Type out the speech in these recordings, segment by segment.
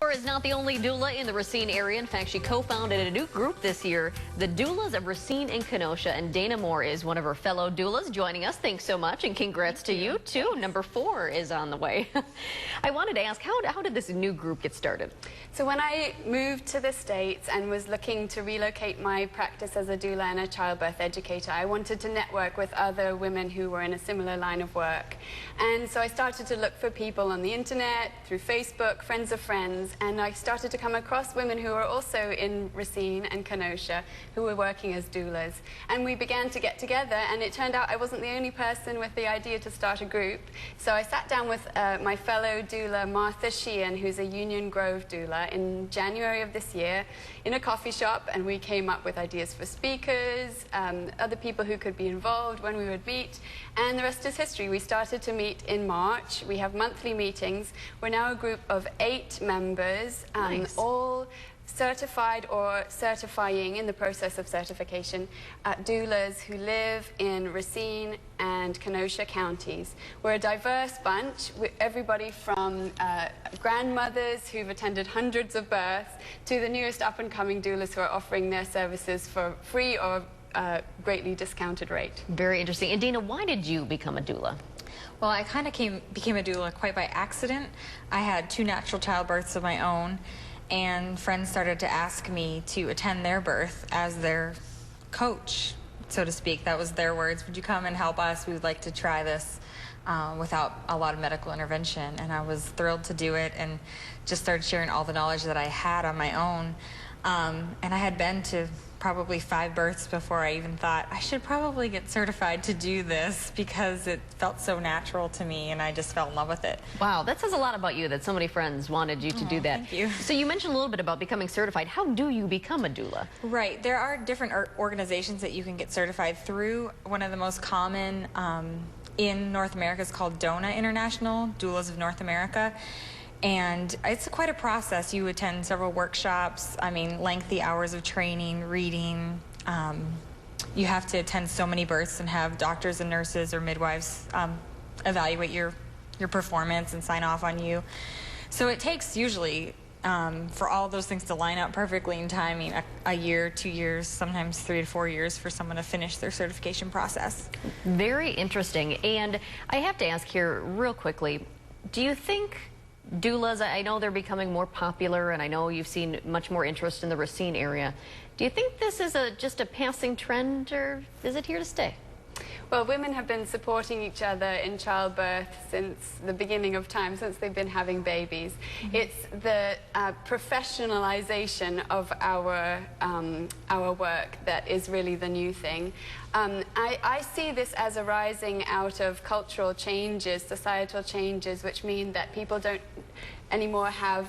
Laura is not the only doula in the Racine area. In fact, she co-founded a new group this year, the Doulas of Racine and Kenosha, and Dana Moore is one of her fellow doulas joining us. Thanks so much, and congrats to you too. Number 4 is on the way. I wanted to ask, how did this new group get started? So when I moved to the States and was looking to relocate my practice as a doula and a childbirth educator, I wanted to network with other women who were in a similar line of work. And so I started to look for people on the internet, through Facebook, friends of friends, and I started to come across women who were also in Racine and Kenosha who were working as doulas. And we began to get together, and it turned out I wasn't the only person with the idea to start a group. So I sat down with my fellow doula, Martha Sheehan, who's a Union Grove doula, in January of this year in a coffee shop, and we came up with ideas for speakers, other people who could be involved when we would meet, and the rest is history. We started to meet in March. We have monthly meetings. We're now a group of 8 members, Nice. all certified or certifying, in the process of certification, doulas who live in Racine and Kenosha counties. We're a diverse bunch, everybody from grandmothers who've attended hundreds of births to the newest up-and-coming doulas who are offering their services for free or greatly discounted rate. Very interesting. And Dana, why did you become a doula? Well, I kind of became a doula quite by accident. I had 2 natural childbirths of my own, and friends started to ask me to attend their birth as their coach, so to speak. That was their words. Would you come and help us? We would like to try this without a lot of medical intervention. And I was thrilled to do it and just started sharing all the knowledge that I had on my own. And I had been to probably 5 births before I even thought I should probably get certified to do this, because it felt so natural to me and I just fell in love with it. Wow, that says a lot about you that so many friends wanted you to do that. Thank you. So you mentioned a little bit about becoming certified. How do you become a doula? Right, there are different organizations that you can get certified through. One of the most common in North America is called DONA International, Doulas of North America. And it's quite a process. You attend several workshops, lengthy hours of training, reading. You have to attend so many births and have doctors and nurses or midwives evaluate your performance and sign off on you. So it takes usually, for all those things to line up perfectly in timing, a year, 2 years, sometimes 3 to 4 years for someone to finish their certification process. Very interesting. And I have to ask here real quickly, do you think doulas, I know they're becoming more popular, and I know you've seen much more interest in the Racine area. Do you think this is just a passing trend, or is it here to stay? Well, women have been supporting each other in childbirth since the beginning of time, since they've been having babies. Mm-hmm. It's the professionalization of our work that is really the new thing. I see this as arising out of cultural changes, societal changes, which mean that people don't anymore have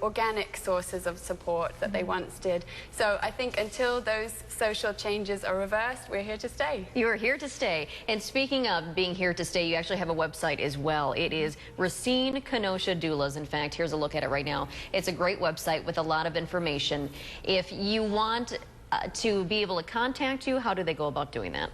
organic sources of support that they once did. So I think until those social changes are reversed, we're here to stay. You're here to stay. And speaking of being here to stay, you actually have a website as well. It is Racine Kenosha Doulas. In fact, here's a look at it right now. It's a great website with a lot of information. If you want to be able to contact you, how do they go about doing that?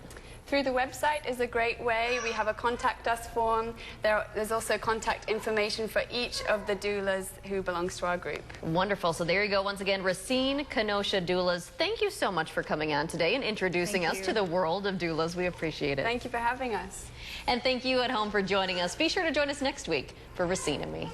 Through the website is a great way. We have a contact us form. There's also contact information for each of the doulas who belongs to our group. Wonderful. So there you go. Once again, Racine Kenosha Doulas. Thank you so much for coming on today and introducing us to the world of doulas. We appreciate it. Thank you for having us. And thank you at home for joining us. Be sure to join us next week for Racine Me.